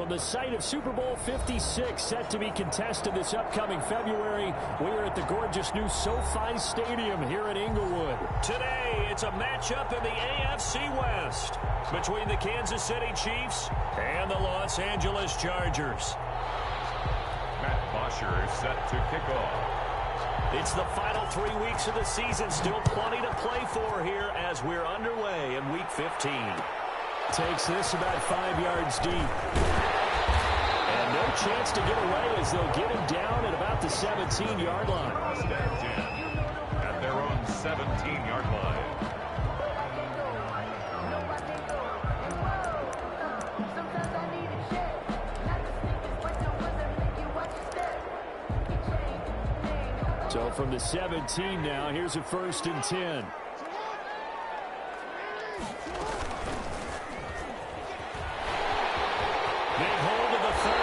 From the site of Super Bowl 56, set to be contested this upcoming February, we are at the gorgeous new SoFi Stadium here in Inglewood. Today, it's a matchup in the AFC West between the Kansas City Chiefs and the Los Angeles Chargers. Matt Bosher is set to kick off. It's the final 3 weeks of the season. Still plenty to play for here as we're underway in Week 15. Takes this about 5 yards deep. And no chance to get away as they'll get him down at about the 17-yard line. First and 10 at their own 17-yard line. So from the 17 now, here's a 1st and 10. Big hold of the 30.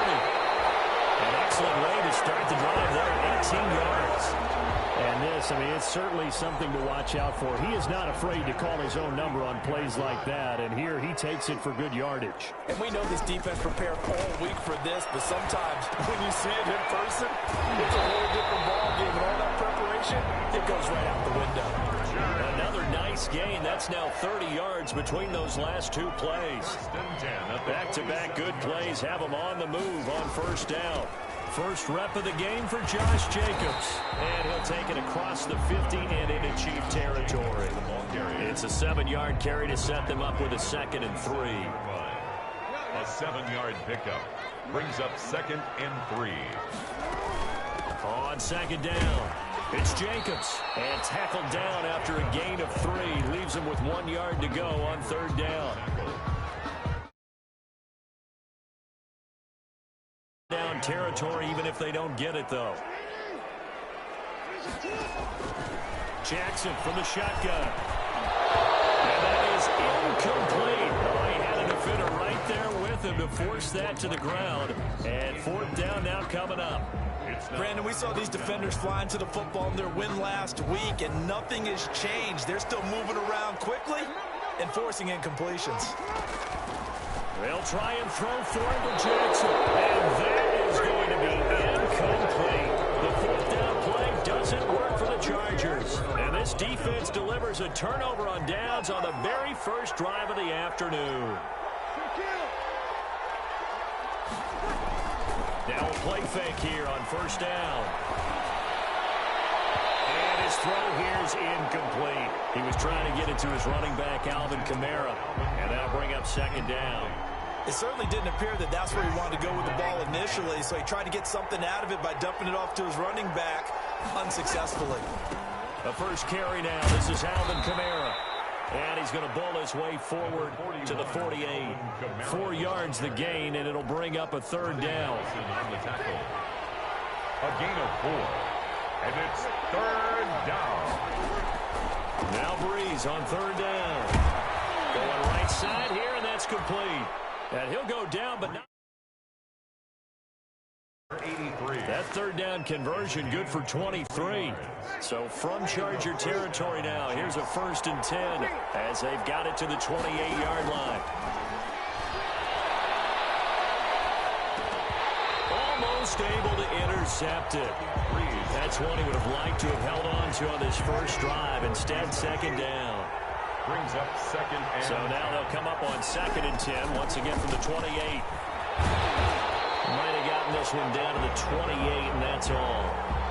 An excellent way to start the drive there, 18 yards. And this, I mean, it's certainly something to watch out for. He is not afraid to call his own number on plays like that, and here he takes it for good yardage. And we know this defense prepared all week for this, but sometimes when you see it in person, it's a whole different ballgame, and all that preparation, it goes right out the window. Another nice gain. That's now 30 yards between those last two plays. Back-to-back good plays have them on the move on 1st down. First rep of the game for Josh Jacobs. And he'll take it across the 50 and into Chief territory. It's a 7-yard carry to set them up with a 2nd and 3. A 7-yard pickup brings up 2nd and 3. On 2nd down, it's Jacobs. And tackled down after a gain of 3. Leaves him with 1 yard to go on 3rd down. Down territory even if they don't get it, though. Jackson from the shotgun. And that is incomplete. Oh, he had a defender right there with him to force that to the ground. And 4th down now coming up. Brandon, we saw these defenders flying to the football in their win last week, and nothing has changed. They're still moving around quickly and forcing incompletions. They'll try and throw for it to Jackson. And that is going to be incomplete. The 4th down play doesn't work for the Chargers. And this defense delivers a turnover on downs on the very first drive of the afternoon. Now a play fake here on 1st down. And his throw here is incomplete. He was trying to get it to his running back, Alvin Kamara. And that'll bring up 2nd down. It certainly didn't appear that that's where he wanted to go with the ball initially, so he tried to get something out of it by dumping it off to his running back unsuccessfully. The first carry now. This is Alvin Kamara. And he's going to bowl his way forward to the 48. 4 yards the gain, and it'll bring up a 3rd down. A gain of 4. And it's 3rd down. Now Breeze on 3rd down. Going right side here, and that's complete. And he'll go down, but not. 83. That 3rd down conversion good for 23. So from Charger territory now, here's a 1st and 10 as they've got it to the 28-yard line. Almost able to intercept it. That's one he would have liked to have held on to on this first drive. Instead, 2nd down. Brings up 2nd and So now they'll come up on 2nd and 10 once again from the 28. Might have gotten this one down to the 28, and that's all.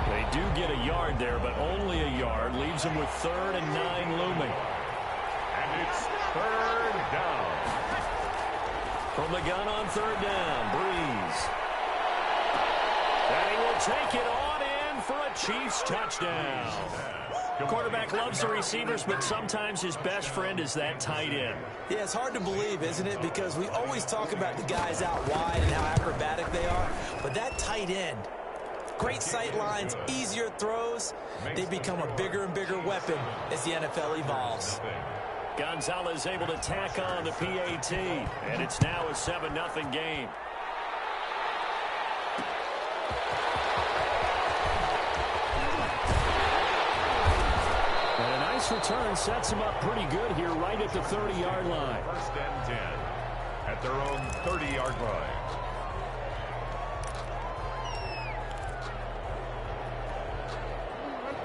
They do get a yard there, but only a yard. Leaves them with 3rd and 9 looming. And it's 3rd down. From the gun on 3rd down, Breeze. And he will take it on in for a Chiefs touchdown. The quarterback loves the receivers, but sometimes his best friend is that tight end. Yeah, it's hard to believe, isn't it? Because we always talk about the guys out wide and how acrobatic they are. But that tight end, great sight lines, easier throws, they become a bigger and bigger weapon as the NFL evolves. Gonzalez able to tack on the PAT, and it's now a 7-0 game. Nice return sets him up pretty good here right at the 30-yard line. 1st and 10 at their own 30-yard line.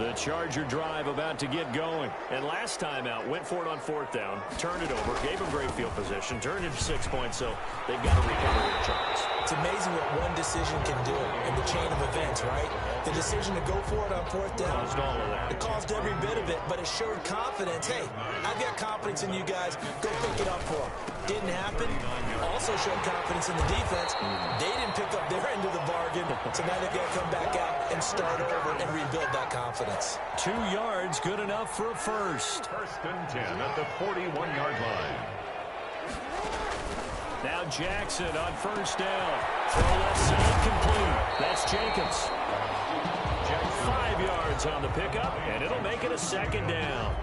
The Charger drive about to get going. And last time out, went for it on 4th down, turned it over, gave them great field position, turned it to 6 points, so they've got to recover their chance. It's amazing what one decision can do in the chain of events, right? The decision to go for it on 4th down. Caused all of that. It caused every bit of it, but it showed confidence. Hey, I've got confidence in you guys. Go pick it up for them. Didn't happen. Also showed confidence in the defense. They didn't pick up their end of the bargain, so now they've got to come back out and start over and rebuild that confidence. 2 yards, good enough for a first. 1st and 10 at the 41-yard line. Now Jackson on 1st down. Throw left side complete. That's Jacobs. 5 yards on the pickup, and it'll make it a 2nd down.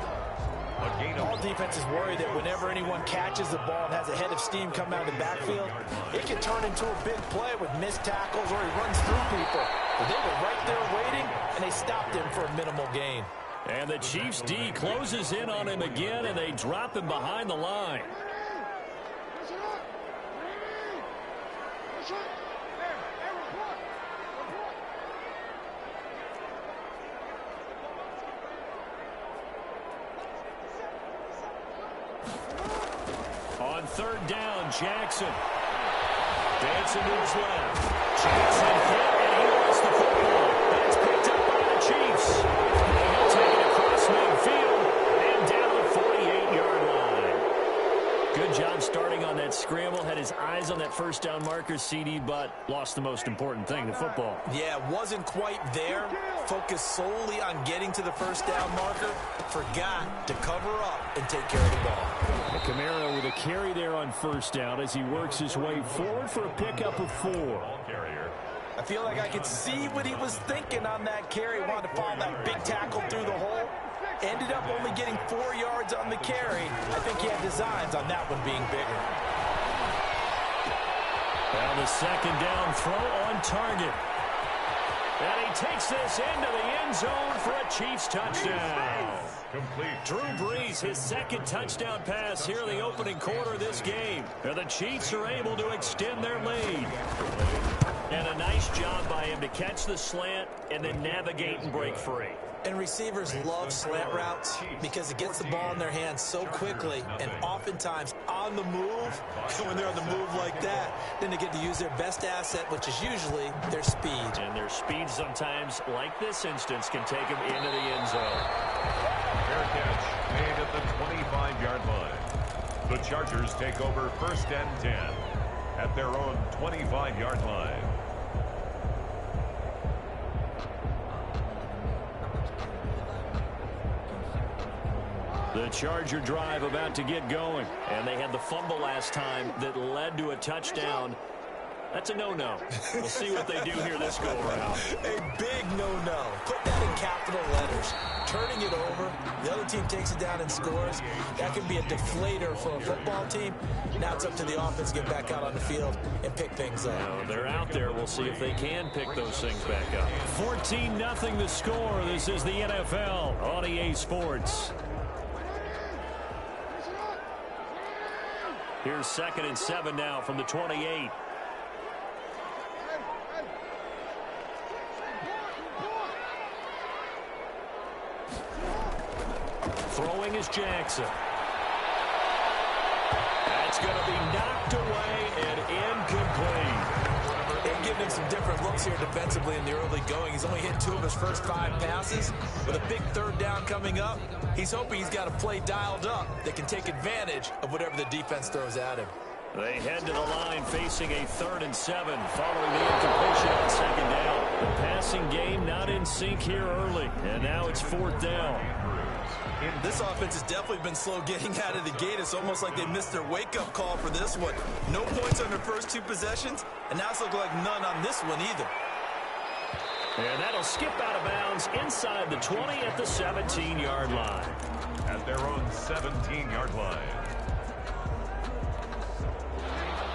All defense is worried that whenever anyone catches the ball and has a head of steam come out of the backfield, it can turn into a big play with missed tackles or he runs through people. But they were right there waiting, and they stopped him for a minimal gain. And the Chiefs' D closes in on him again, and they drop him behind the line. On 3rd down, Jackson. Dancing to his left. Jackson hit, and he lost the football. That's picked up by the Chiefs. And he'll take it across midfield and down the 48-yard line. Good job starting on that scramble. Had his eyes on that 1st down marker, CD, but lost the most important thing, the football. Yeah, wasn't quite there. Focused solely on getting to the 1st down marker. Forgot to cover up and take care of the ball. Camaro with a carry there on 1st down as he works his way forward for a pickup of 4. I feel like I could see what he was thinking on that carry. Wanted to follow that big tackle through the hole. Ended up only getting 4 yards on the carry. I think he had designs on that one being bigger. Now the 2nd down throw on target. And he takes this into the end zone for a Chiefs touchdown. Complete. Drew Brees, his 2nd touchdown pass here in the opening quarter of this game. And the Chiefs are able to extend their lead. And a nice job by him to catch the slant and then navigate and break free. And receivers love slant routes because it gets the ball in their hands so quickly and oftentimes on the move. When they're on the move like that, then they get to use their best asset, which is usually their speed. And their speed sometimes, like this instance, can take them into the end zone. Fair catch made at the 25-yard line. The Chargers take over 1st and 10 at their own 25-yard line. The Charger drive about to get going. And they had the fumble last time that led to a touchdown. That's a no-no. We'll see what they do here this go-around. A big no-no. Put that in capital letters. Turning it over, the other team takes it down and scores. That can be a deflator for a football team. Now it's up to the offense to get back out on the field and pick things up. Now, they're out there. We'll see if they can pick those things back up. 14-0 the score. This is the NFL on EA Sports. Here's 2nd and 7 now from the 28. Throwing is Jackson. That's going to be knocked away and incomplete. They're giving him some different looks here defensively in the early going. He's only hit 2 of his first 5 passes. With a big 3rd down coming up, he's hoping he's got a play dialed up that can take advantage of whatever the defense throws at him. They head to the line facing a 3rd and 7 following the incompletion on 2nd down. The passing game not in sync here early, and now it's 4th down. This offense has definitely been slow getting out of the gate. It's almost like they missed their wake-up call for this one. No points on their first 2 possessions, and now it's looking like none on this one either. And that'll skip out of bounds inside the 20 at the 17-yard line. At their own 17-yard line.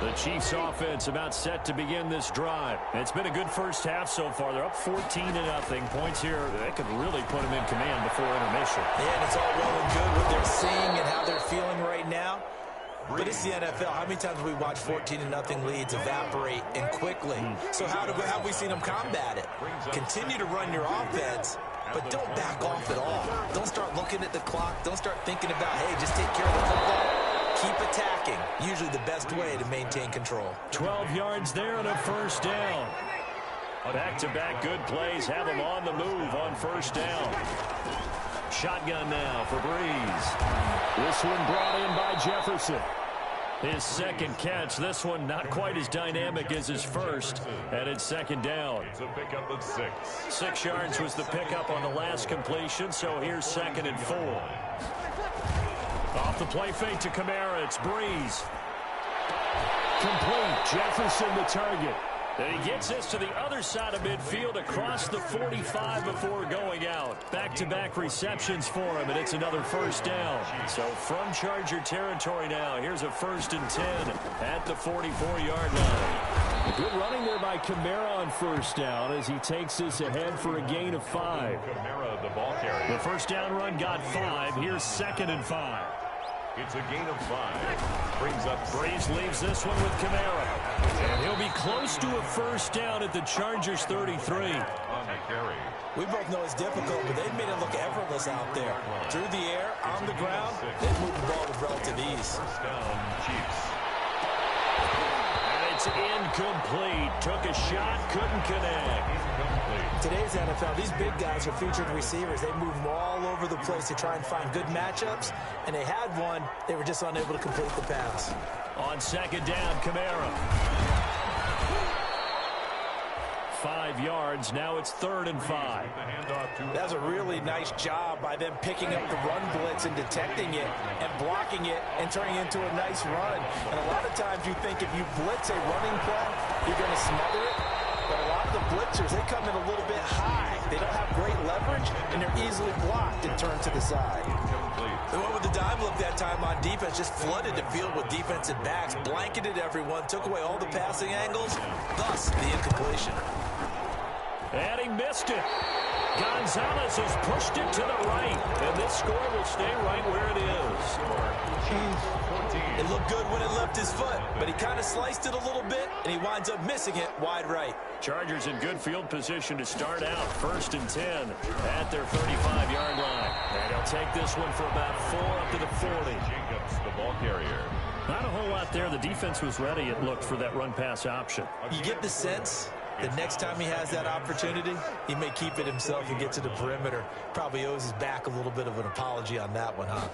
The Chiefs offense about set to begin this drive. It's been a good first half so far. They're up 14-0. Points here, that could really put them in command before intermission. Yeah, and it's all well and good what they're seeing and how they're feeling right now. But it's the NFL. How many times have we watched 14-0 leads evaporate and quickly? So how have we seen them combat it? Continue to run your offense but don't back off at all. Don't start looking at the clock. Don't start thinking about, hey, just take care of the football. Keep attacking. Usually the best way to maintain control. 12 yards there and a first down. Back-to-back good plays have them on the move on first down. Shotgun now for Breeze. This one brought in by Jefferson. His second catch. This one not quite as dynamic as his first. And it's second down. It's a pickup of 6. 6 yards was the pickup on the last completion, so here's 2nd and 4. Off the play fake to Kamara. It's Breeze. Complete. Jefferson the target. And he gets this to the other side of midfield across the 45 before going out. Back-to-back receptions for him, and it's another first down. So from Charger territory now, here's a 1st and 10 at the 44-yard line. Good running there by Kamara on first down as he takes this ahead for a gain of 5. Kamara, the ball carrier. The first down run got 5. Here's 2nd and 5. It's a gain of 5. Brings up Breeze leaves this one with Kamara. And he'll be close to a first down at the Chargers 33. on the carry. We both know it's difficult, but they've made it look effortless out there. Through the air, on the ground, they've moved the ball with relative ease. First down, Chiefs. And it's incomplete. Took a shot, couldn't connect. Incomplete. Today's NFL, these big guys are featured receivers. They move them all over the place to try and find good matchups, and they had one. They were just unable to complete the pass. On second down, Kamara. 5 yards. Now it's 3rd and 5. The handoff to That's a really nice job by them picking up the run blitz and detecting it and blocking it and turning it into a nice run. And a lot of times you think if you blitz a running play, you're going to smother it. But a lot of the blitzers, they come in a little bit high. They don't have great leverage, and they're easily blocked and turned to the side. They went with the dive look that time on defense, just flooded the field with defensive backs, blanketed everyone, took away all the passing angles, thus the incompletion. And he missed it. Gonzalez has pushed it to the right, and this score will stay right where it is. It looked good when it left his foot, but he kind of sliced it a little bit, and he winds up missing it wide right. Chargers in good field position to start out. 1st and 10 at their 35-yard line. And he'll take this one for about 4 up to the 40. Jacobs, the ball carrier. Not a whole lot there. The defense was ready, it looked, for that run-pass option. You get the sense that next time he has that opportunity, he may keep it himself and get to the perimeter. Probably owes his back a little bit of an apology on that one, huh?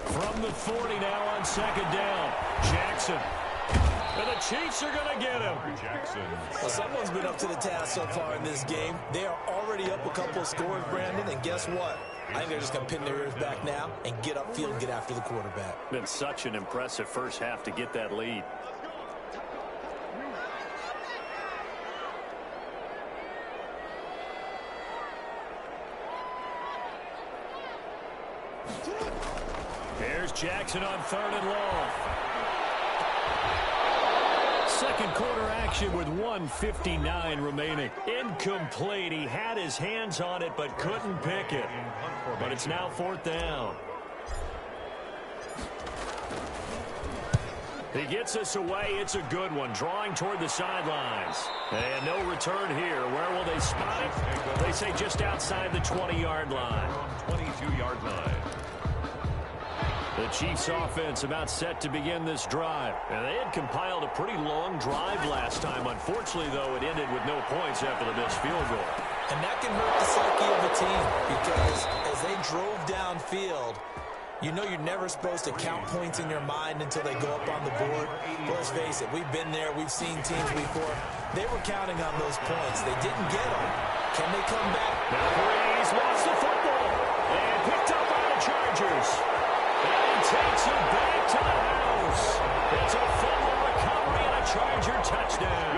From the 40 now on second down. Jackson. And the Chiefs are going to get him. Jackson. Well, someone's been up to the task so far in this game. They are already up a couple of scores, Brandon, and guess what? I think they're just going to pin their ears back now and get upfield and get after the quarterback. Been such an impressive first half to get that lead. Here's Jackson on 3rd and long. Second quarter action with 1:59 remaining. Incomplete. He had his hands on it but couldn't pick it. But it's now 4th down. He gets this away. It's a good one. Drawing toward the sidelines. And no return here. Where will they spot it? They say just outside the 20-yard line. 22-yard line. The Chiefs offense about set to begin this drive. And they had compiled a pretty long drive last time. Unfortunately, though, it ended with no points after the missed field goal. And that can hurt the psyche of a team because as they drove downfield, you know you're never supposed to count points in your mind until they go up on the board. But let's face it, we've been there. We've seen teams before. They were counting on those points. They didn't get them. Can they come back? Now Breeze lost the football and picked up by the Chargers. And he takes it back to the house. It's a fumble recovery and a Charger touchdown.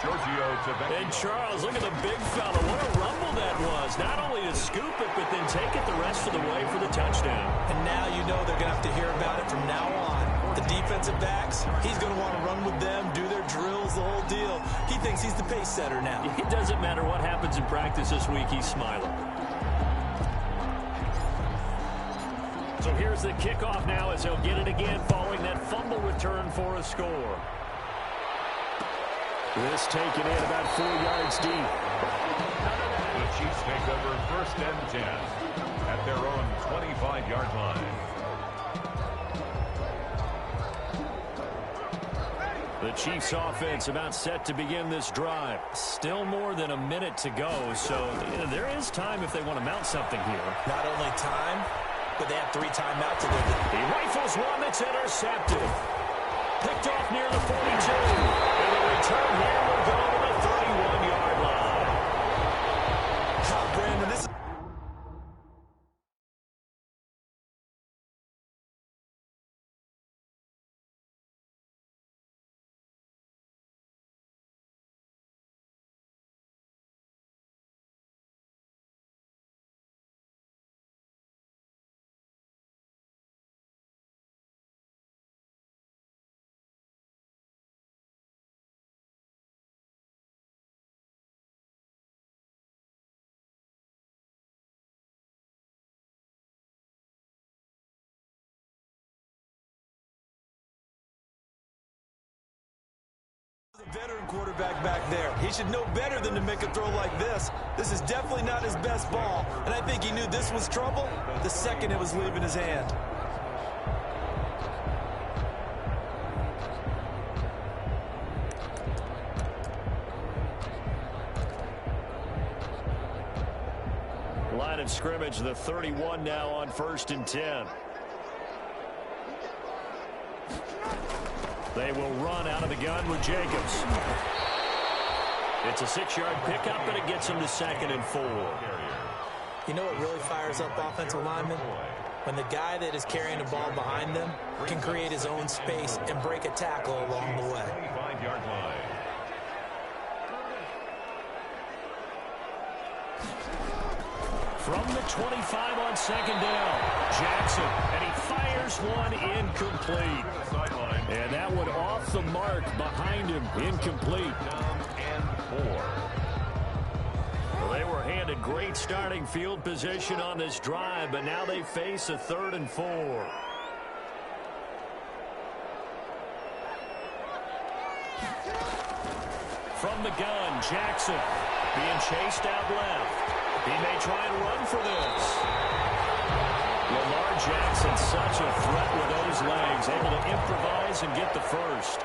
Giorgio to And Charles, look at the big fella. What a rumble that was. Not only to scoop it, but then take it the rest of the way for the touchdown. And now you know they're going to have to hear about it from now on. The defensive backs, he's going to want to run with them, do their drills, the whole deal. He thinks he's the pace setter now. It doesn't matter what happens in practice this week, he's smiling. So here's the kickoff now as he'll get it again following that fumble return for a score. This taken in about 4 yards deep. The Chiefs take over 1st and 10 at their own 25-yard line. The Chiefs offense about set to begin this drive. Still more than a minute to go, so there is time if they want to mount something here. Not only time, but they have 3 timeouts. He rifles one that's intercepted. Picked off near the 42. And the return here will go to the 31-yard line. Brandon, this is... a veteran quarterback back there. He should know better than to make a throw like this. This is definitely not his best ball, and I think he knew this was trouble the second it was leaving his hand. Line of scrimmage, the 31 now on 1st and 10. They will run out of the gun with Jacobs. It's a 6-yard pickup, and it gets him to 2nd and 4. You know what really fires up offensive linemen? When the guy that is carrying the ball behind them can create his own space and break a tackle along the way. 25-yard line. From the 25 on 2nd down, Jackson, and he fires one incomplete. And that one off the mark behind him, incomplete. And 4. Well, they were handed great starting field position on this drive, but now they face a 3rd and 4. From the gun, Jackson being chased out left. He may try and run for this. Lamar Jackson, such a threat with those legs, able to improvise and get the first.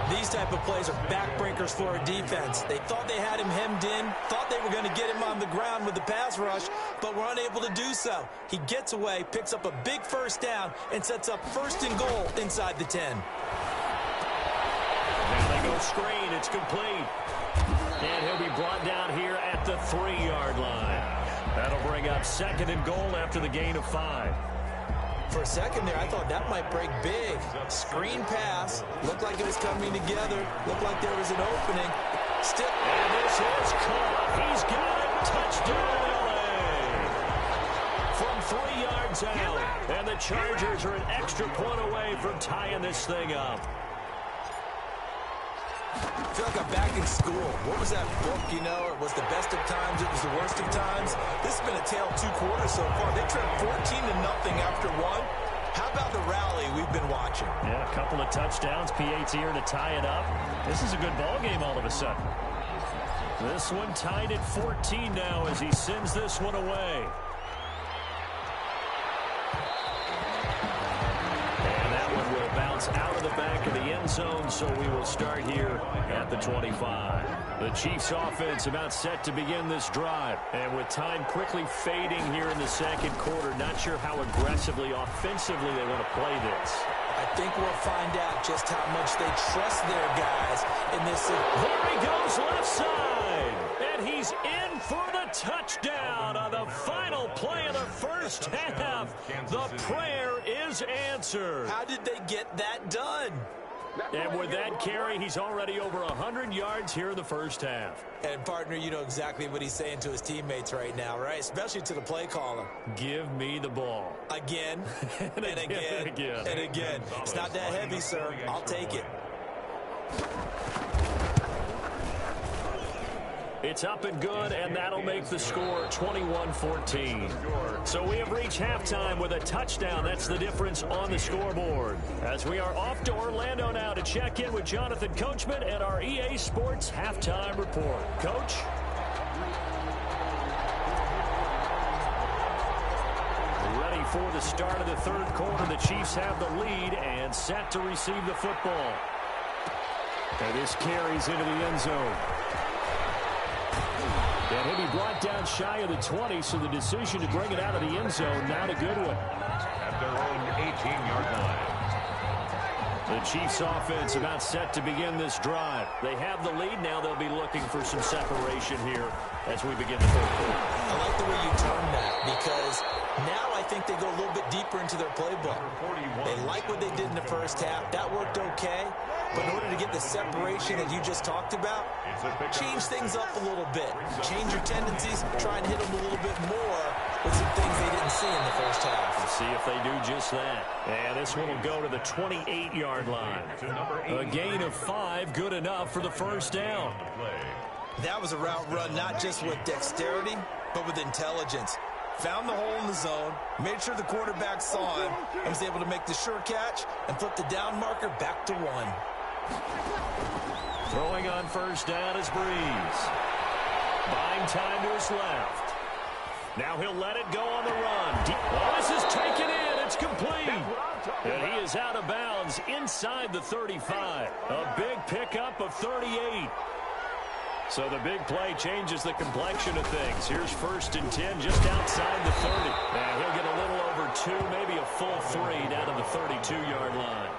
These type of plays are backbreakers for a defense. They thought they had him hemmed in, thought they were going to get him on the ground with the pass rush, but were unable to do so. He gets away, picks up a big 1st down, and sets up 1st and goal inside the 10. Now they go screen. It's complete. And he'll be brought down here at the 3-yard line. That'll bring up 2nd and goal after the gain of 5. For a second there, I thought that might break big. Screen pass. Looked like it was coming together. Looked like there was an opening. Still. And this is caught. He's got it. Touchdown, LA. From 3 yards out. And the Chargers are an extra point away from tying this thing up. I feel like I'm back in school. What was that book, you know? It was the best of times. It was the worst of times. This has been a tale of 2 quarters so far. They trailed 14-0 after 1. How about the rally we've been watching? Yeah, a couple of touchdowns. PAT here to tie it up. This is a good ball game all of a sudden. This one tied at 14 now as he sends this one away. Out of the back of the end zone, so we will start here at the 25. The Chiefs offense about set to begin this drive, and with time quickly fading here in the 2nd quarter, not sure how aggressively, offensively they want to play this. I think we'll find out just how much they trust their guys in this. There he goes left side, and he's in for the touchdown on the final play of the 1st half. The prayer is answered. How did they get that done? And with that carry, he's already over 100 yards here in the 1st half. And, partner, you know exactly what he's saying to his teammates right now, right? Especially to the play caller. Give me the ball. Again, and again, and again. It's not that heavy, sir. I'll take it. It's up and good, and that'll make the score 21-14. So we have reached halftime with a touchdown. That's the difference on the scoreboard. As we are off to Orlando now to check in with Jonathan Coachman and our EA Sports Halftime Report. Coach? before the start of the third quarter. The Chiefs have the lead and set to receive the football. And this carries into the end zone. And he'll be brought down shy of the 20, so the decision to bring it out of the end zone, not a good one. At their own 18-yard line. The Chiefs offense about set to begin this drive. They have the lead. Now they'll be looking for some separation here as we begin the third quarter. I like the way you term that, because now I think they go a little bit deeper into their playbook. They like what they did in the first half. That worked okay. But in order to get the separation that you just talked about, change things up a little bit. Change your tendencies. Try and hit them a little bit more with some things they didn't see in the first half. We'll see if they do just that. And this one will go to the 28-yard line. A gain of 5, good enough for the first down. That was a route run not just with dexterity, but with intelligence. Found the hole in the zone, made sure the quarterback saw him, and was able to make the sure catch and flip the down marker back to 1. Throwing on first down is Breeze. Buying time to his left. Now he'll let it go on the run. Oh, this is taken in. It's complete. And he is out of bounds inside the 35. A big pickup of 38. So the big play changes the complexion of things. Here's 1st and 10 just outside the 30. And he'll get a little over 2, maybe a full 3 down to the 32-yard line.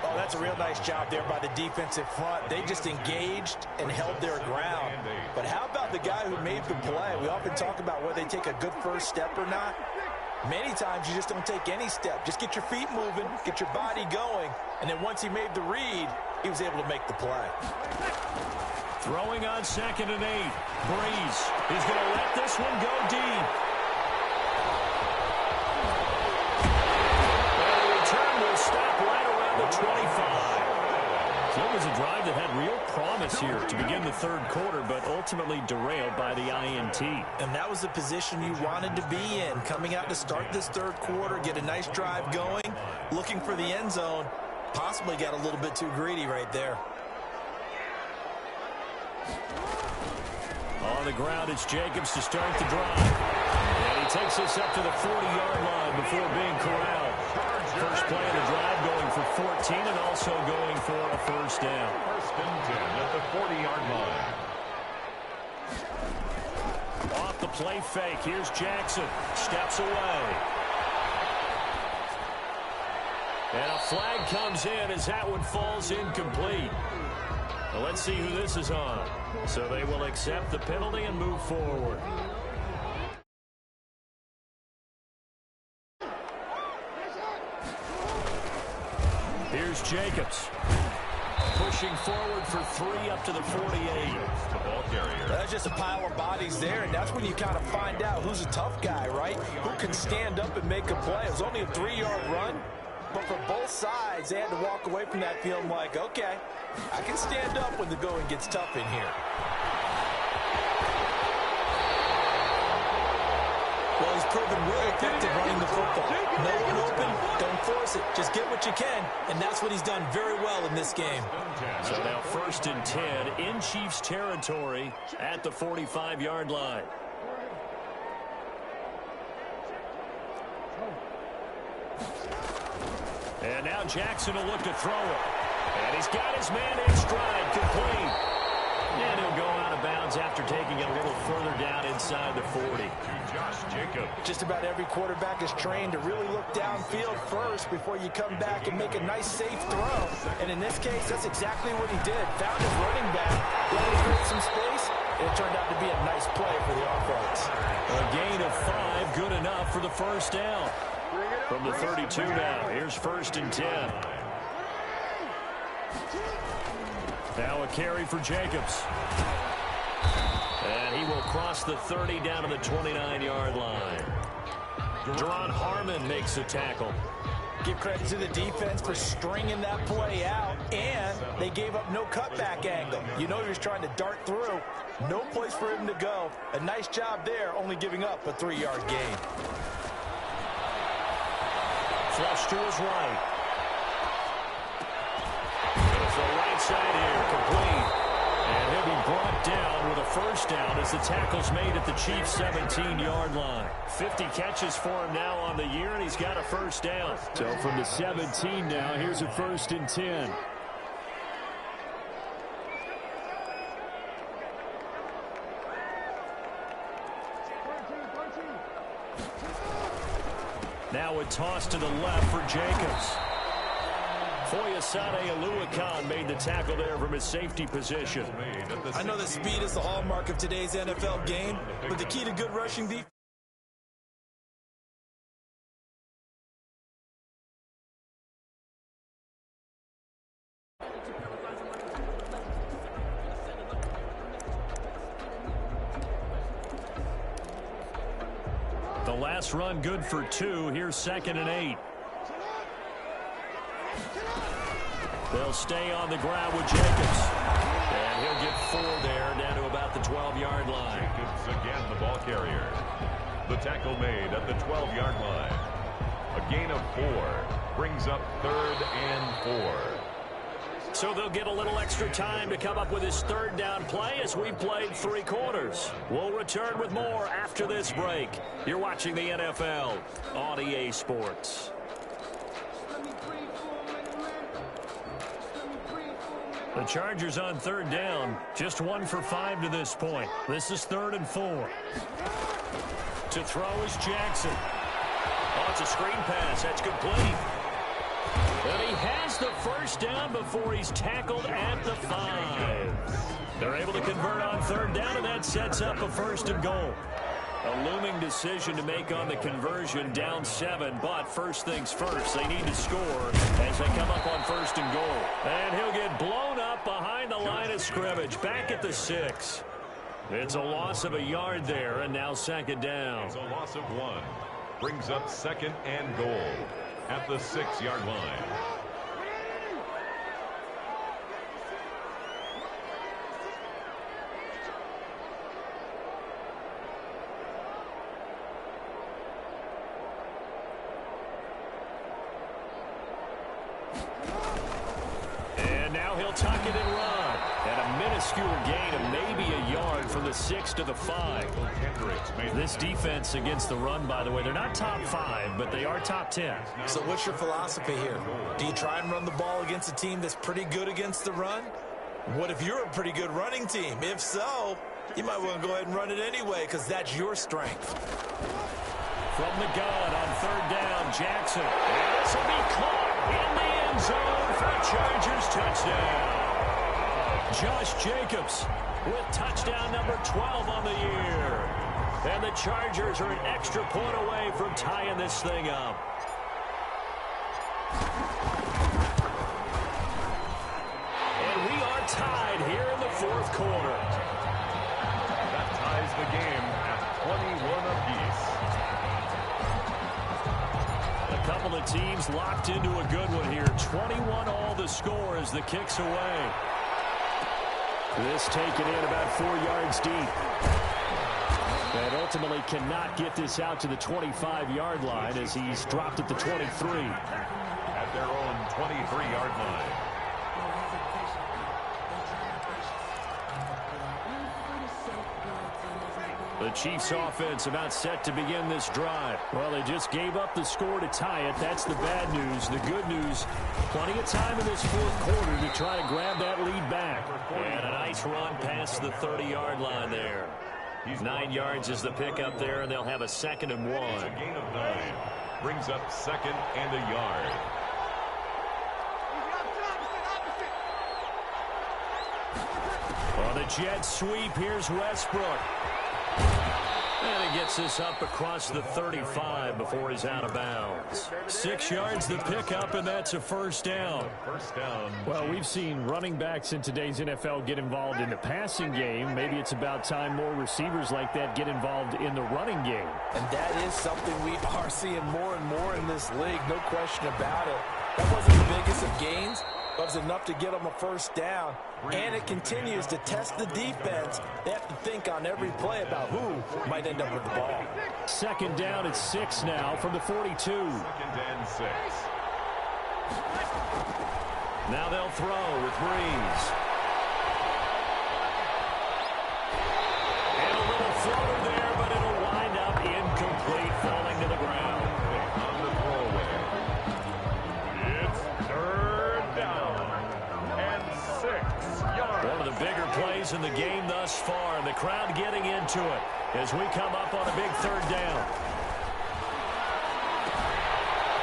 Oh, that's a real nice job there by the defensive front. They just engaged and held their ground. But how about the guy who made the play? We often talk about whether they take a good first step or not. Many times you just don't take any step. Just get your feet moving, get your body going, and then once he made the read, he was able to make the play. Throwing on 2nd and 8. Breeze is going to let this one go deep. And the return will stop right around the 25. So it was a drive that had real promise here to begin the third quarter, but ultimately derailed by the INT. And that was the position you wanted to be in, coming out to start this third quarter, get a nice drive going, looking for the end zone. Possibly got a little bit too greedy right there. On the ground, it's Jacobs to start the drive. And he takes this up to the 40-yard line before being corralled. First play of the drive going for 14 and also going for a first down. 1st and 10 at the 40-yard line. Off the play fake, here's Jackson. Steps away. And a flag comes in as that one falls incomplete. Well, let's see who this is on. So they will accept the penalty and move forward. Here's Jacobs. Pushing forward for 3 up to the 48. The ball carrier. That's just a pile of bodies there, and that's when you kind of find out who's a tough guy, right? Who can stand up and make a play. It was only a 3-yard run, but for both sides, they had to walk away from that feeling like, okay, I can stand up when the going gets tough in here. Well, he's proven really effective running the football. No one open, don't force it. Just get what you can, and that's what he's done very well in this game. So now 1st and 10 in Chiefs territory at the 45-yard line. And now Jackson will look to throw it. And he's got his man in stride, complete. And he'll go out of bounds after taking it a little further down inside the 40. Josh Jacobs. Just about every quarterback is trained to really look downfield first before you come back and make a nice, safe throw. And in this case, that's exactly what he did. Found his running back, let him create some space, and it turned out to be a nice play for the offense. A gain of 5, good enough for the first down. From the 32 now, here's 1st and 10. Now a carry for Jacobs. And he will cross the 30 down to the 29-yard line. Deron Harmon makes the tackle. Give credit to the defense for stringing that play out, and they gave up no cutback angle. You know he was trying to dart through. No place for him to go. A nice job there, only giving up a 3-yard gain. Flush to his right. It's the right side here, complete. And he'll be brought down with a first down as the tackle's made at the Chiefs' 17-yard line. 50 catches for him now on the year, and he's got a first down. So from the 17 now, here's a 1st and 10. Now a toss to the left for Jacobs. Foyesade Oluwakan made the tackle there from his safety position. I know that speed is the hallmark of today's NFL game, but the key to good rushing defense. The last run good for 2. Here's 2nd and 8. They'll stay on the ground with Jacobs. And he'll get 4 there, down to about the 12-yard line. Jacobs again, the ball carrier. The tackle made at the 12-yard line. A gain of 4 brings up 3rd and 4. So they'll get a little extra time to come up with his 3rd down play as we played 3 quarters. We'll return with more after this break. You're watching the NFL on EA Sports. The Chargers on 3rd down, just 1 for 5 to this point. This is 3rd and 4. To throw is Jackson. Oh, it's a screen pass. That's complete. And he has the first down before he's tackled at the 5. They're able to convert on 3rd down, and that sets up a 1st and goal. A looming decision to make on the conversion, down 7, but first things first, they need to score as they come up on 1st and goal. And he'll get blown up behind the line of scrimmage, back at the 6. It's a loss of a yard there, and now 2nd down. It's a loss of 1. Brings up 2nd and goal at the 6-yard line. And now he'll tuck it and run. And a minuscule gain of maybe a yard from the 6 to the 5. This defense against the run, by the way, they're not top 5, but they are top 10. So what's your philosophy here? Do you try and run the ball against a team that's pretty good against the run? What if you're a pretty good running team? If so, you might want to go ahead and run it anyway because that's your strength. From the gun on 3rd down, Jackson. And this will be caught in the end zone for a Chargers touchdown. Josh Jacobs with touchdown number 12 on the year. And the Chargers are an extra point away from tying this thing up. And we are tied here in the 4th quarter. That ties the game at 21 apiece. A couple of teams locked into a good one here. 21 all the score as the kick's away. This taken in about 4 yards deep. And ultimately cannot get this out to the 25-yard line as he's dropped at the 23. At their own 23-yard line. The Chiefs offense about set to begin this drive. Well, they just gave up the score to tie it. That's the bad news. The good news, plenty of time in this 4th quarter to try to grab that lead back. And a nice run past the 30-yard line there. 9 yards is the pickup there, and they'll have a 2nd and 1. It's a gain of 9. Brings up 2nd and a yard. On the jet sweep, here's Westbrook. And he gets this up across the 35 before he's out of bounds. 6 yards the pickup, and that's a 1st down. First down. Well, we've seen running backs in today's NFL get involved in the passing game. Maybe it's about time more receivers like that get involved in the running game. And that is something we are seeing more and more in this league, no question about it. That wasn't the biggest of gains, but it was enough to get them a 1st down. And it continues to test the defense. They have to think on every play about who might end up with the ball. 2nd down at 6 now from the 42. 2nd and 6. Now they'll throw with Breeze. bigger plays in the game thus far, and the crowd getting into it as we come up on a big third down.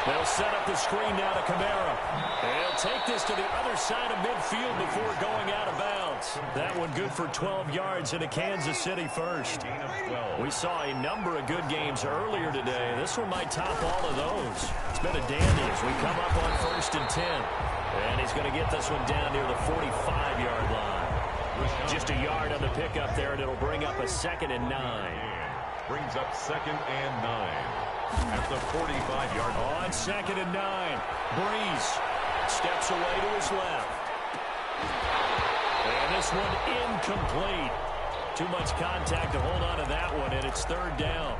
They'll set up the screen now to Kamara. They'll take this to the other side of midfield before going out of bounds. That one good for 12 yards into Kansas City first. We saw a number of good games earlier today. This one might top all of those. It's been a dandy as we come up on 1st and 10. And he's going to get this one down near the 45-yard line. Just a yard on the pickup there, and it'll bring up a 2nd and 9. Brings up 2nd and 9. At the 45-yard line. On 2nd and 9. Breeze steps away to his left. And this one incomplete. Too much contact to hold on to that one, and it's 3rd down.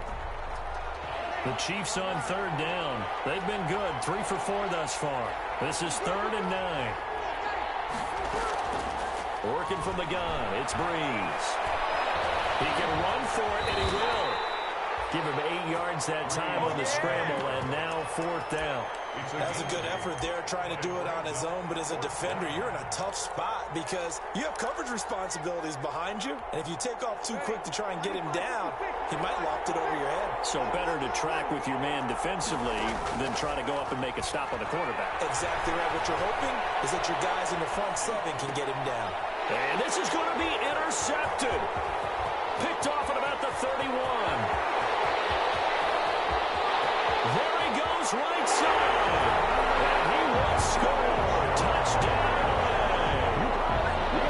The Chiefs on 3rd down. They've been good, 3 for 4 thus far. This is 3rd and 9. Working from the gun, it's Breeze. He can run for it, and he will. Give him 8 yards that time on the scramble, and now 4th down. That's a good effort there, trying to do it on his own, but as a defender, you're in a tough spot because you have coverage responsibilities behind you, and if you take off too quick to try and get him down, he might loft it over your head. So better to track with your man defensively than try to go up and make a stop on the quarterback. Exactly right. What you're hoping is that your guys in the front 7 can get him down. And this is going to be intercepted. Picked off at about the 31. There he goes, right side. And he will score. Touchdown.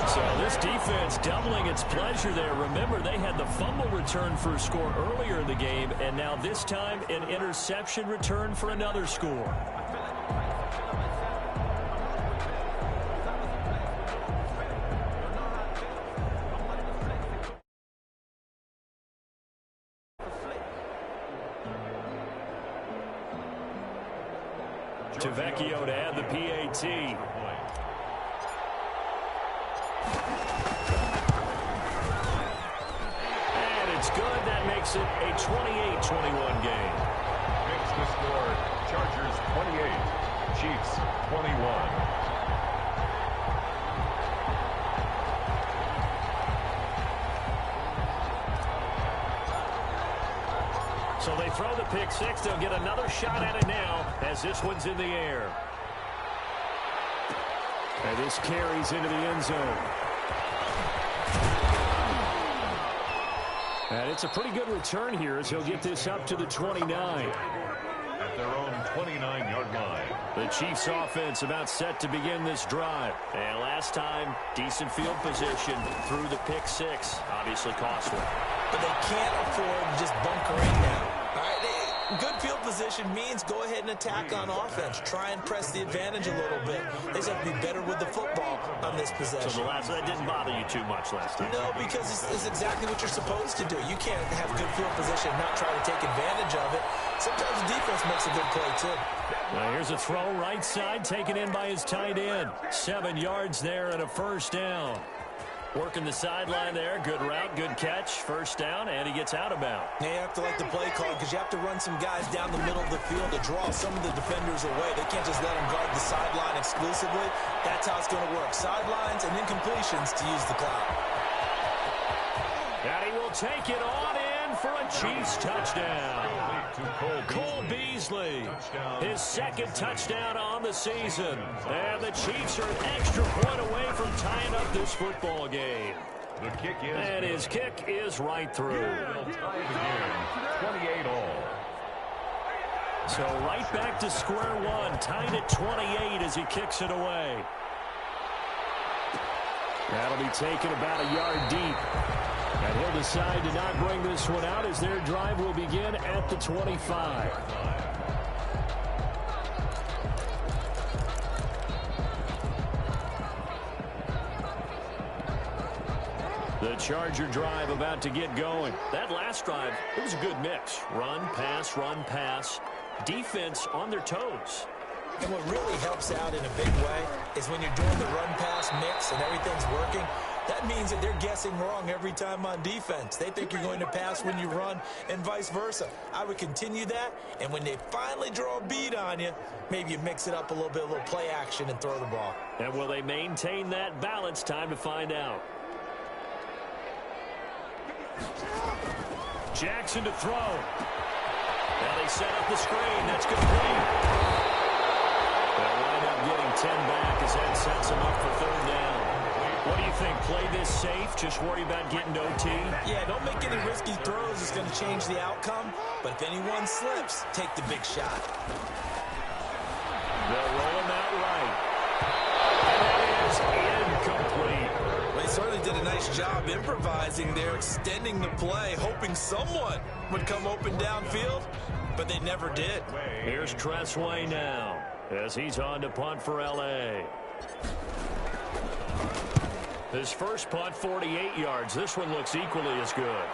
So this defense doubling its pleasure there. Remember, they had the fumble return for a score earlier in the game, and now this time an interception return for another score. Vecchio to add the PAT. And it's good. That makes it a 28-21 game. Makes the score Chargers 28, Chiefs 21. So they throw the pick six. They'll get another shot at it now as this one's in the air. And this carries into the end zone. And it's a pretty good return here as he'll get this up to the 29. At their own 29-yard line. The Chiefs offense about set to begin this drive. And last time, decent field position through the pick six. Obviously costly. But they can't afford to just bunker in now. All right, good field position means go ahead and attack on offense. Try and press the advantage a little bit. They just have to be better with the football on this possession. So that didn't bother you too much last time? No, because it's exactly what you're supposed to do. You can't have good field position and not try to take advantage of it. Sometimes the defense makes a good play, too. Now here's a throw right side taken in by his tight end. 7 yards there and a 1st down. Working the sideline there. Good route, good catch. 1st down, and he gets out of bounds. Now you have to like the play call because you have to run some guys down the middle of the field to draw some of the defenders away. They can't just let them guard the sideline exclusively. That's how it's going to work. Sidelines and incompletions to use the clock. And he will take it on in for a Chiefs touchdown. Cole Beasley, his 2nd touchdown on the season. And the Chiefs are an extra point away from tying up this football game. The kick is and his kick is right through. 28 all. So right back to square one, tied at 28 as he kicks it away. That'll be taken about a yard deep. And he'll decide to not bring this one out as their drive will begin at the 25. The Charger drive about to get going. That last drive, it was a good mix. Run, pass, defense on their toes. And what really helps out in a big way is when you're doing the run-pass mix and everything's working, that means that they're guessing wrong every time on defense. They think you're going to pass when you run and vice versa. I would continue that, and when they finally draw a bead on you, maybe you mix it up a little bit, a little play action, and throw the ball. And will they maintain that balance? Time to find out. Jackson to throw. Now they set up the screen. That's complete. They'll wind up getting 10 back as that sets them up for third down. What do you think? Play this safe? Just worry about getting OT? Yeah, don't make any risky throws. It's going to change the outcome. But if anyone slips, take the big shot. They'll roll him out right. And that is incomplete. Well, he certainly did a nice job improvising there, extending the play, hoping someone would come open downfield, but they never did. Here's Tressway now as he's on to punt for L.A. His first punt, 48 yards. This one looks equally as good.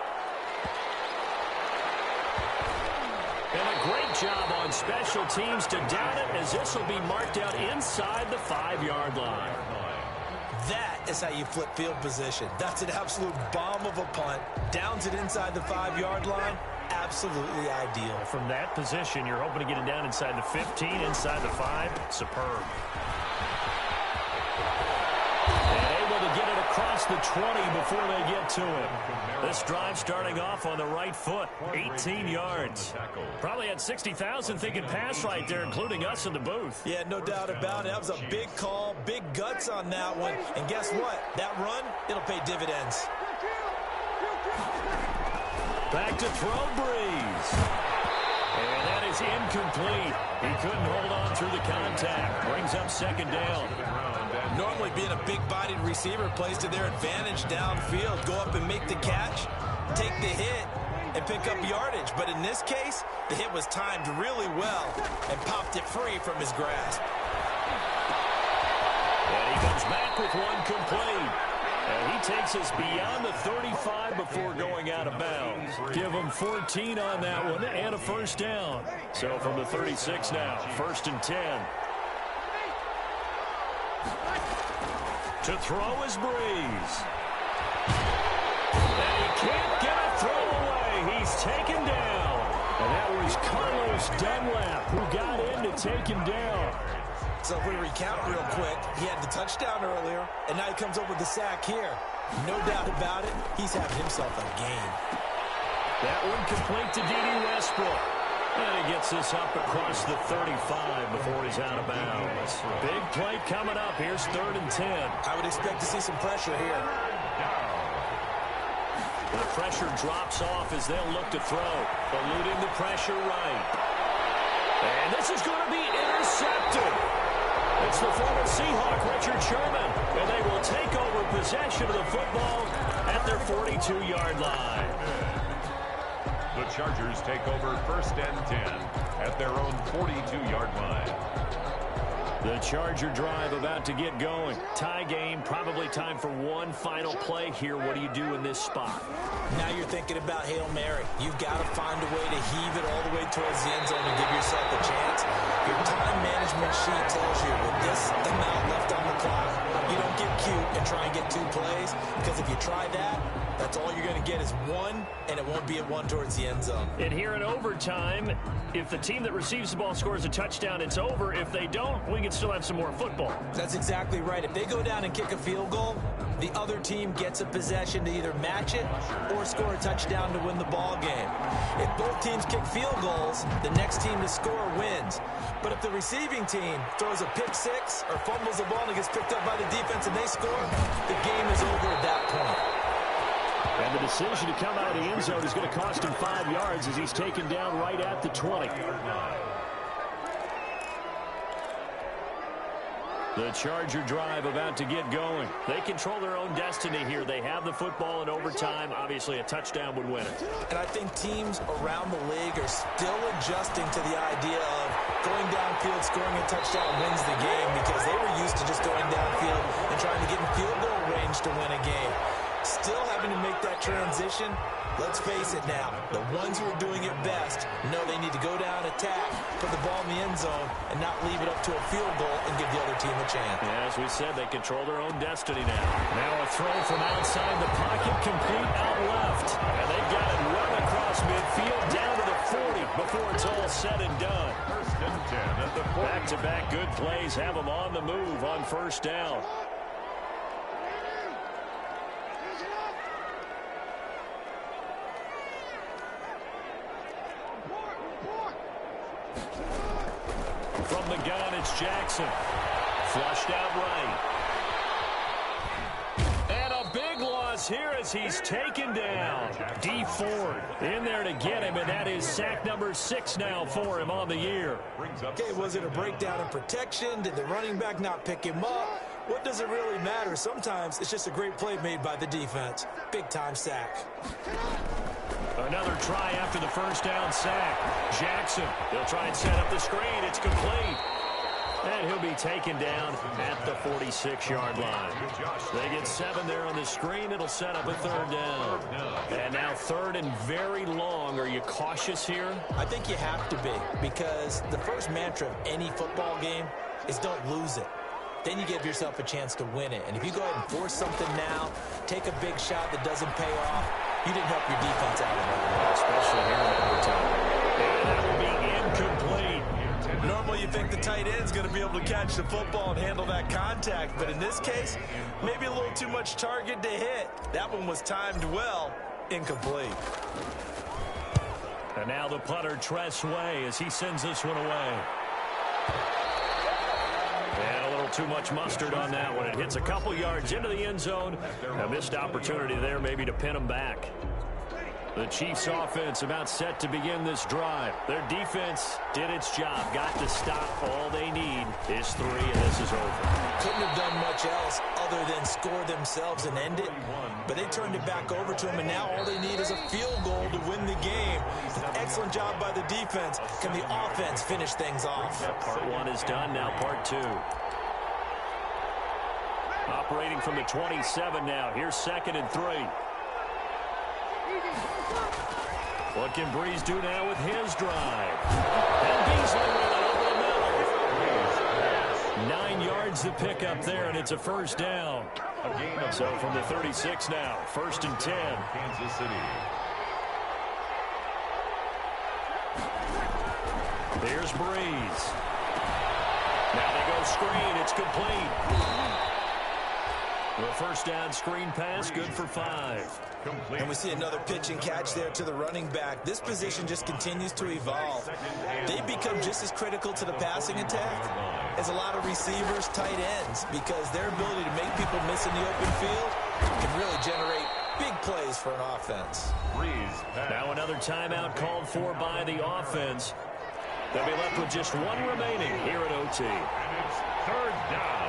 And a great job on special teams to down it, as this will be marked out inside the 5-yard line. That is how you flip field position. That's an absolute bomb of a punt. Downs it inside the 5-yard line. Absolutely ideal. From that position, you're hoping to get it down inside the 15, inside the 5. Superb. Get it across the 20 before they get to him. This drive starting off on the right foot, 18 yards. Probably had 60,000 thinking pass right there, including us in the booth. Yeah, no doubt about it. That was a big call, big guts on that one. And guess what? That run, it'll pay dividends. Back to throw, Breeze. And that is incomplete. He couldn't hold on through the contact. Brings up second down. Normally being a big-bodied receiver plays to their advantage downfield. Go up and make the catch, take the hit, and pick up yardage. But in this case, the hit was timed really well and popped it free from his grasp. And he comes back with one complete. And he takes us beyond the 35 before going out of bounds. Give him 14 on that one and a first down. So from the 36 now, 1st and 10. To throw is Breeze. And he can't get a throw away. He's taken down. And that was Carlos Dunlap who got in to take him down. So if we recount real quick, he had the touchdown earlier, and now he comes up with the sack here. No doubt about it, he's having himself a game. That one complete to D.D. Westbrook. And he gets this up across the 35 before he's out of bounds. Big play coming up. Here's 3rd and 10. I would expect to see some pressure here. The pressure drops off as they'll look to throw. Eluding the pressure right. And this is going to be intercepted. It's the former Seahawk, Richard Sherman. And they will take over possession of the football at their 42-yard line. The Chargers take over 1st and 10 at their own 42-yard line. The Charger drive about to get going. Tie game, probably time for one final play here. What do you do in this spot? Now you're thinking about Hail Mary. You've got to find a way to heave it all the way towards the end zone to give yourself a chance. Your time management sheet tells you with this amount left on the clock, you don't get cute and try and get 2 plays, because if you try that, that's all you're going to get is 1, and it won't be a 1 towards the end zone. And here in overtime, if the team that receives the ball scores a touchdown, it's over. If they don't, we can still have some more football. That's exactly right. If they go down and kick a field goal, the other team gets a possession to either match it or score a touchdown to win the ball game. If both teams kick field goals, the next team to score wins. But if the receiving team throws a pick 6 or fumbles the ball and it gets picked up by the defense and they score, the game is over at that point. And the decision to come out of the end zone is going to cost him 5 yards as he's taken down right at the 20. The Charger drive about to get going. They control their own destiny here. They have the football in overtime. Obviously, a touchdown would win it. And I think teams around the league are still adjusting to the idea of going downfield, scoring a touchdown wins the game, because they were used to just going downfield and trying to get in field goal range to win a game. Still having to make that transition. Let's face it now, the ones who are doing it best know they need to go down, attack, put the ball in the end zone, and not leave it up to a field goal and give the other team a chance. Yeah, as we said, they control their own destiny now. Now a throw from outside the pocket, complete out left. And they've got it well across midfield, down to the 40 before it's all said and done. 1st and 10 at the 40. Back-to-back good plays have them on the move on 1st down. Jackson. Flushed out right. And a big loss here as he's taken down. D Ford in there to get him, and that is sack number 6 now for him on the year. Okay, was it a breakdown in protection? Did the running back not pick him up? What does it really matter? Sometimes it's just a great play made by the defense. Big-time sack. Another try after the first down sack. Jackson, they'll try and set up the screen. It's complete. And he'll be taken down at the 46-yard line. They get 7 there on the screen. It'll set up a third down. And now third and very long. Are you cautious here? I think you have to be, because the first mantra of any football game is don't lose it. Then you give yourself a chance to win it. And if you go ahead and force something now, take a big shot that doesn't pay off, you didn't help your defense out of it. Especially here in overtime. And that will be incomplete. Normally you think the tight end's going to be able to catch the football and handle that contact, but in this case, maybe a little too much target to hit. That one was timed well. Incomplete. And now the punter, Tress Way, as he sends this one away. And a little too much mustard on that one. It hits a couple yards into the end zone. A missed opportunity there maybe to pin him back. The Chiefs offense about set to begin this drive. Their defense did its job. Got to stop. All they need is 3, and this is over. Couldn't have done much else other than score themselves and end it. But they turned it back over to them, and now all they need is a field goal to win the game. An excellent job by the defense. Can the offense finish things off? Part 1 is done. Now part 2. Operating from the 27 now. Here's 2nd and 3. What can Breeze do now with his drive? And Beasley with it over the middle. 9 yards to pick up there, and it's a first down. So from the 36 now, 1st and 10. Kansas City. There's Breeze. Now they go screen. It's complete. The first down screen pass, good for 5. And we see another pitch and catch there to the running back. This position just continues to evolve. They become just as critical to the passing attack as a lot of receivers, tight ends, because their ability to make people miss in the open field can really generate big plays for an offense. Now another timeout called for by the offense. They'll be left with just 1 remaining here at OT. And it's 3rd down.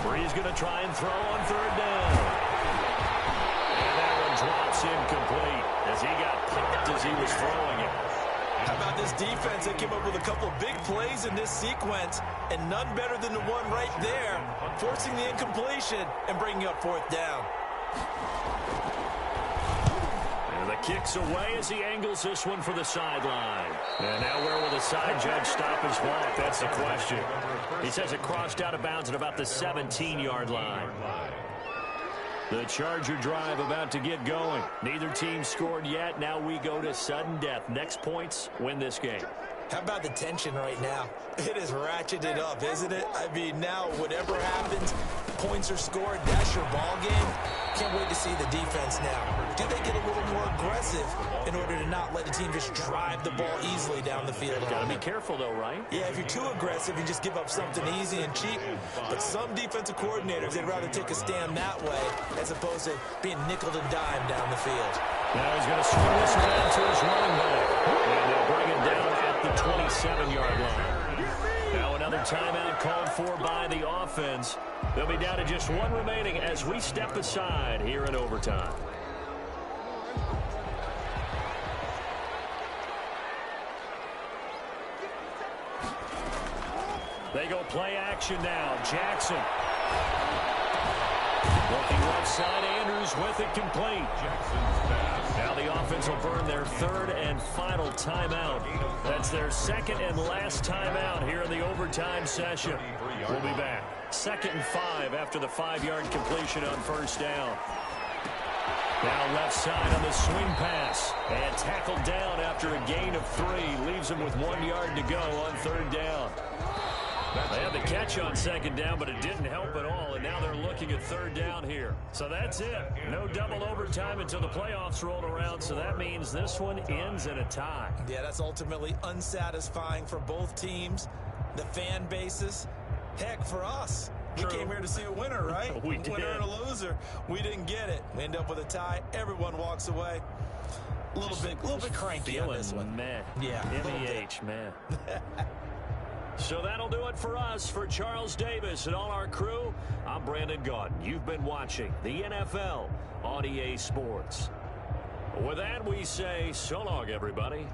Breeze going to try and throw on 3rd down. And that one drops incomplete as he got popped as he was throwing it. How about this defense? They came up with a couple of big plays in this sequence, and none better than the one right there, forcing the incompletion and bringing up 4th down. And the kick's away as he angles this one for the sideline. And now where will the side judge stop his walk? That's the question. He says it crossed out of bounds at about the 17-yard line. The Charger drive about to get going. Neither team scored yet. Now we go to sudden death. Next points win this game. How about the tension right now? It is ratcheted up, isn't it? I mean, now whatever happens, points are scored, that's your ball game. Can't wait to see the defense now. Do they get a little more aggressive in order to not let the team just drive the ball easily down the field? Got to be careful, though, right? Yeah, if you're too aggressive, you just give up something easy and cheap. But some defensive coordinators, they'd rather take a stand that way as opposed to being nickel and dime down the field. Now he's going to swing this around to his running back. And they'll bring it down at the 27-yard line. Now another timeout called for by the offense. They'll be down to just 1 remaining as we step aside here in overtime. They go play action now. Jackson. Looking left side, Andrews with it complete. Now the offense will burn their 3rd and final timeout. That's their 2nd and last timeout here in the overtime session. We'll be back. 2nd and 5 after the 5-yard completion on 1st down. Now left side on the swing pass. And tackled down after a gain of 3. Leaves him with 1 yard to go on 3rd down. They had the catch on second down, but it didn't help at all, and now they're looking at third down here. So that's it. No double overtime until the playoffs rolled around, so that means this one ends in a tie. Yeah, that's ultimately unsatisfying for both teams, the fan bases. Heck, for us. We came here to see a winner, right? We did. Winner and a loser. We didn't get it. We end up with a tie. Everyone walks away. A little bit cranky on this one. Man. Yeah. MEH, man. So that'll do it for us. For Charles Davis and all our crew, I'm Brandon Gaudin. You've been watching the NFL on EA Sports. With that, we say so long, everybody.